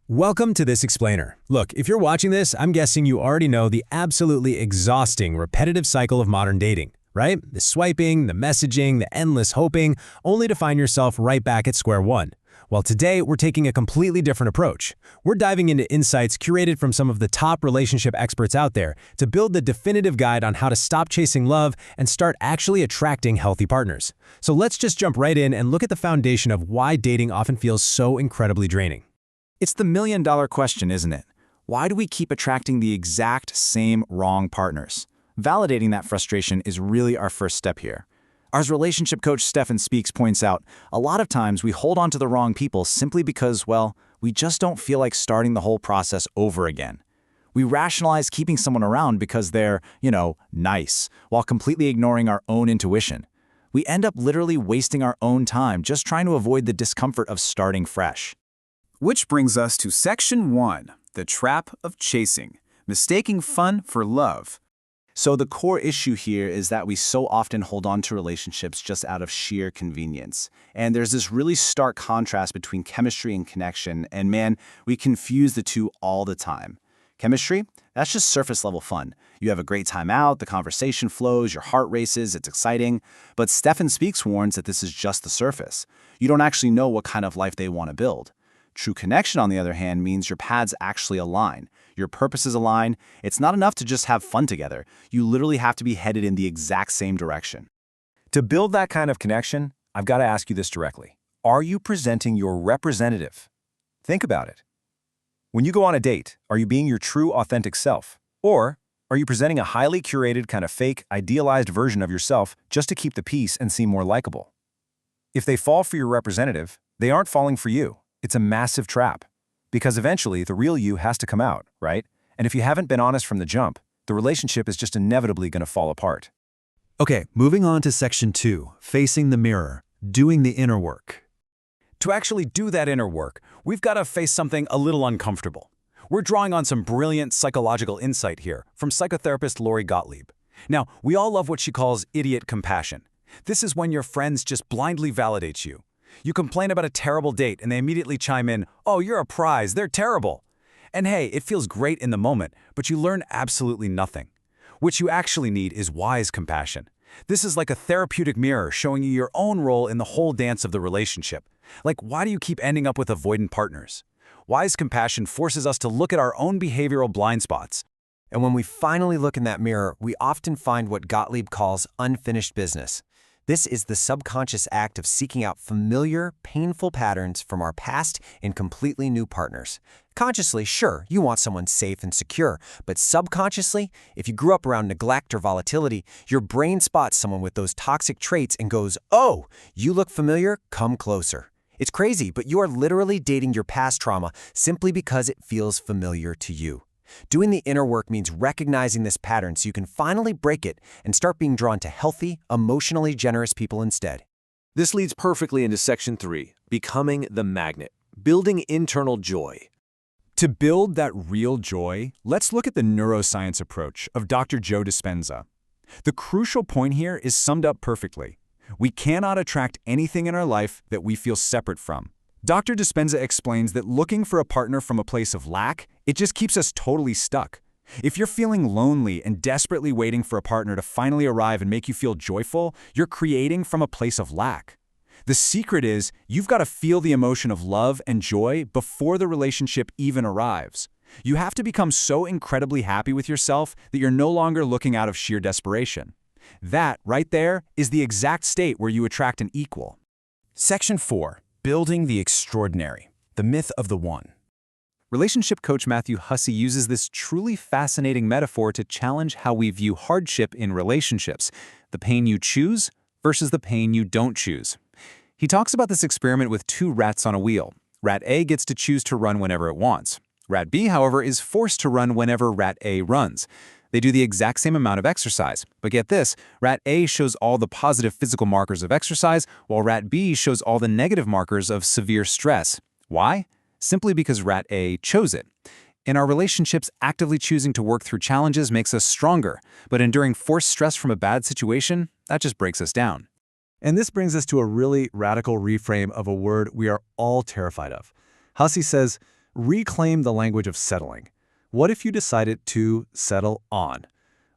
Welcome to This Explainer. Look, if you're watching this, I'm guessing you already know the absolutely exhausting, repetitive cycle of modern dating, right? The swiping, the messaging, the endless hoping, only to find yourself right back at square one. Well, today we're taking a completely different approach. We're diving into insights curated from some of the top relationship experts out there to build the definitive guide on how to stop chasing love and start actually attracting healthy partners. So let's just jump right in and look at the foundation of why dating often feels so incredibly draining. It's the million-dollar question, isn't it? Why do we keep attracting the exact same wrong partners? Validating that frustration is really our first step here. As relationship coach Stefan Speaks points out, a lot of times we hold on to the wrong people simply because, well, we just don't feel like starting the whole process over again. We rationalize keeping someone around because they're, nice, while completely ignoring our own intuition. We end up literally wasting our own time just trying to avoid the discomfort of starting fresh. Which brings us to Section 1, the trap of chasing, mistaking fun for love. So the core issue here is that we so often hold on to relationships just out of sheer convenience. And there's this really stark contrast between chemistry and connection, and man, we confuse the two all the time. Chemistry? That's just surface-level fun. You have a great time out, the conversation flows, your heart races, it's exciting. But Stefan Speaks warns that this is just the surface. You don't actually know what kind of life they want to build. True connection, on the other hand, means your paths actually align. Your purposes align. It's not enough to just have fun together. You literally have to be headed in the exact same direction. To build that kind of connection, I've got to ask you this directly. Are you presenting your representative? Think about it. When you go on a date, are you being your true, authentic self? Or are you presenting a highly curated, kind of fake, idealized version of yourself just to keep the peace and seem more likable? If they fall for your representative, they aren't falling for you. It's a massive trap. Because eventually, the real you has to come out, right? And if you haven't been honest from the jump, the relationship is just inevitably going to fall apart. Okay, moving on to Section 2, facing the mirror, doing the inner work. To actually do that inner work, we've got to face something a little uncomfortable. We're drawing on some brilliant psychological insight here from psychotherapist Lori Gottlieb. Now, we all love what she calls idiot compassion. This is when your friends just blindly validate you. You complain about a terrible date and they immediately chime in, "Oh, you're a prize, they're terrible." And hey, it feels great in the moment, but you learn absolutely nothing. What you actually need is wise compassion. This is like a therapeutic mirror showing you your own role in the whole dance of the relationship. Like, why do you keep ending up with avoidant partners? Wise compassion forces us to look at our own behavioral blind spots. And when we finally look in that mirror, we often find what Gottlieb calls unfinished business. This is the subconscious act of seeking out familiar, painful patterns from our past in completely new partners. Consciously, sure, you want someone safe and secure, but subconsciously, if you grew up around neglect or volatility, your brain spots someone with those toxic traits and goes, "Oh, you look familiar, come closer." It's crazy, but you are literally dating your past trauma simply because it feels familiar to you. Doing the inner work means recognizing this pattern so you can finally break it and start being drawn to healthy, emotionally generous people instead. This leads perfectly into Section 3, becoming the magnet, building internal joy. To build that real joy, let's look at the neuroscience approach of Dr. Joe Dispenza. The crucial point here is summed up perfectly. We cannot attract anything in our life that we feel separate from. Dr. Dispenza explains that looking for a partner from a place of lack, it just keeps us totally stuck. If you're feeling lonely and desperately waiting for a partner to finally arrive and make you feel joyful, you're creating from a place of lack. The secret is you've got to feel the emotion of love and joy before the relationship even arrives. You have to become so incredibly happy with yourself that you're no longer looking out of sheer desperation. That, right there, is the exact state where you attract an equal. Section 4, building the extraordinary, the myth of the one. Relationship coach Matthew Hussey uses this truly fascinating metaphor to challenge how we view hardship in relationships, the pain you choose versus the pain you don't choose. He talks about this experiment with two rats on a wheel. Rat A gets to choose to run whenever it wants. Rat B, however, is forced to run whenever Rat A runs. They do the exact same amount of exercise. But get this, Rat A shows all the positive physical markers of exercise, while Rat B shows all the negative markers of severe stress. Why? Simply because Rat A chose it. In our relationships, actively choosing to work through challenges makes us stronger, but enduring forced stress from a bad situation, that just breaks us down. And this brings us to a really radical reframe of a word we are all terrified of. Hussey says, Reclaim the language of settling. What if you decided to settle on?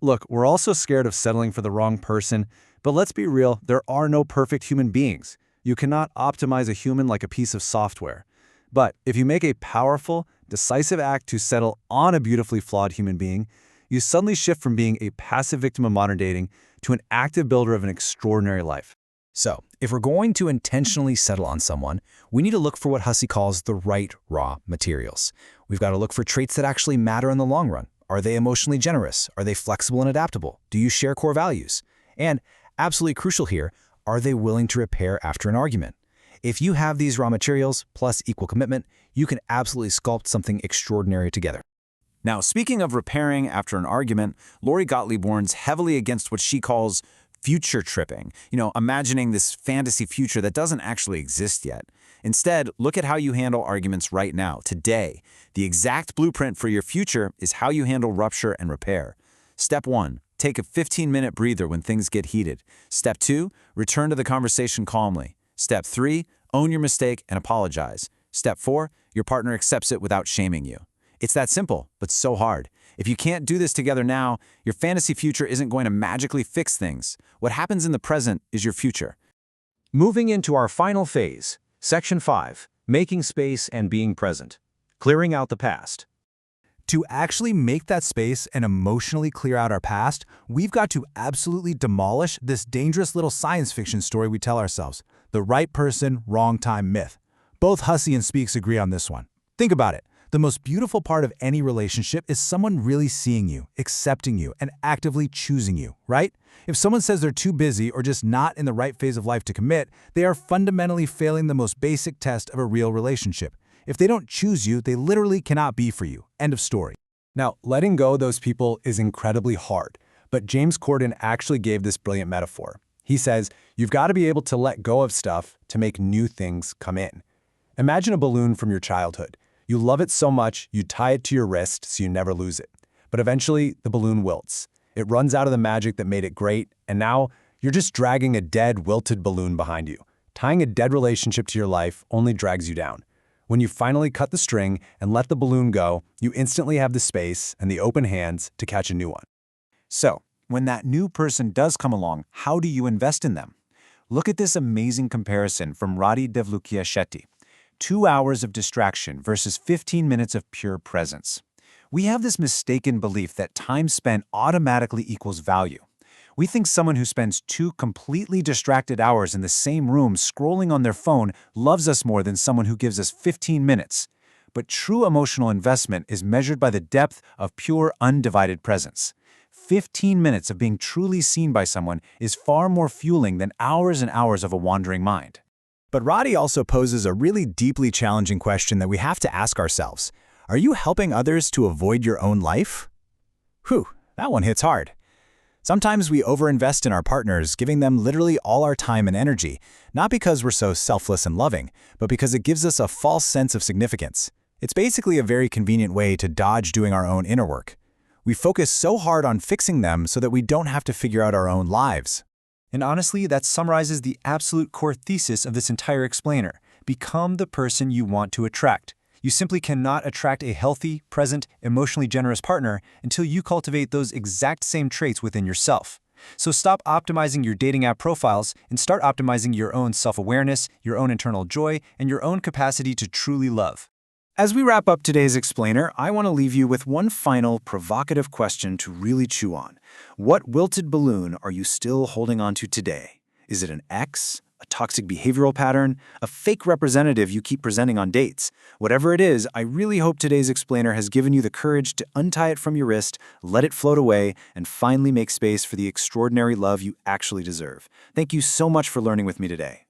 Look, we're also scared of settling for the wrong person, but let's be real, there are no perfect human beings. You cannot optimize a human like a piece of software. But if you make a powerful, decisive act to settle on a beautifully flawed human being, you suddenly shift from being a passive victim of modern dating to an active builder of an extraordinary life. So, if we're going to intentionally settle on someone, we need to look for what Hussey calls the right raw materials. We've got to look for traits that actually matter in the long run. Are they emotionally generous? Are they flexible and adaptable? Do you share core values? And, absolutely crucial here, are they willing to repair after an argument? If you have these raw materials plus equal commitment, you can absolutely sculpt something extraordinary together. Now, speaking of repairing after an argument, Lori Gottlieb warns heavily against what she calls future tripping. Imagining this fantasy future that doesn't actually exist yet. Instead, look at how you handle arguments right now, today. The exact blueprint for your future is how you handle rupture and repair. Step 1. Take a 15-minute breather when things get heated. Step 2. Return to the conversation calmly. Step 3. Own your mistake and apologize. Step 4. Your partner accepts it without shaming you. It's that simple, but so hard. If you can't do this together now, your fantasy future isn't going to magically fix things. What happens in the present is your future. Moving into our final phase, Section 5, Making Space and Being Present. Clearing out the past. To actually make that space and emotionally clear out our past, we've got to absolutely demolish this dangerous little science fiction story we tell ourselves, the right person, wrong time myth. Both Hussey and Speaks agree on this one. Think about it. The most beautiful part of any relationship is someone really seeing you, accepting you, and actively choosing you, right? If someone says they're too busy or just not in the right phase of life to commit, they are fundamentally failing the most basic test of a real relationship. If they don't choose you, they literally cannot be for you. End of story. Now, letting go of those people is incredibly hard, but James Corden actually gave this brilliant metaphor. He says, you've got to be able to let go of stuff to make new things come in. Imagine a balloon from your childhood. You love it so much, you tie it to your wrist so you never lose it. But eventually, the balloon wilts. It runs out of the magic that made it great, and now you're just dragging a dead, wilted balloon behind you. Tying a dead relationship to your life only drags you down. When you finally cut the string and let the balloon go, you instantly have the space and the open hands to catch a new one. So, when that new person does come along, how do you invest in them? Look at this amazing comparison from Radhi Devlukia Shetty. 2 hours of distraction versus 15 minutes of pure presence. We have this mistaken belief that time spent automatically equals value. We think someone who spends 2 completely distracted hours in the same room scrolling on their phone loves us more than someone who gives us 15 minutes. But true emotional investment is measured by the depth of pure, undivided presence. 15 minutes of being truly seen by someone is far more fueling than hours and hours of a wandering mind. But Radhi also poses a really deeply challenging question that we have to ask ourselves. Are you helping others to avoid your own life? Whew, that one hits hard. Sometimes we overinvest in our partners, giving them literally all our time and energy, not because we're so selfless and loving, but because it gives us a false sense of significance. It's basically a very convenient way to dodge doing our own inner work. We focus so hard on fixing them so that we don't have to figure out our own lives. And honestly, that summarizes the absolute core thesis of this entire explainer. Become the person you want to attract. You simply cannot attract a healthy, present, emotionally generous partner until you cultivate those exact same traits within yourself. So stop optimizing your dating app profiles and start optimizing your own self-awareness, your own internal joy, and your own capacity to truly love. As we wrap up today's explainer, I want to leave you with one final provocative question to really chew on. What wilted balloon are you still holding on to today? Is it an ex, a toxic behavioral pattern, a fake representative you keep presenting on dates? Whatever it is, I really hope today's explainer has given you the courage to untie it from your wrist, let it float away, and finally make space for the extraordinary love you actually deserve. Thank you so much for learning with me today.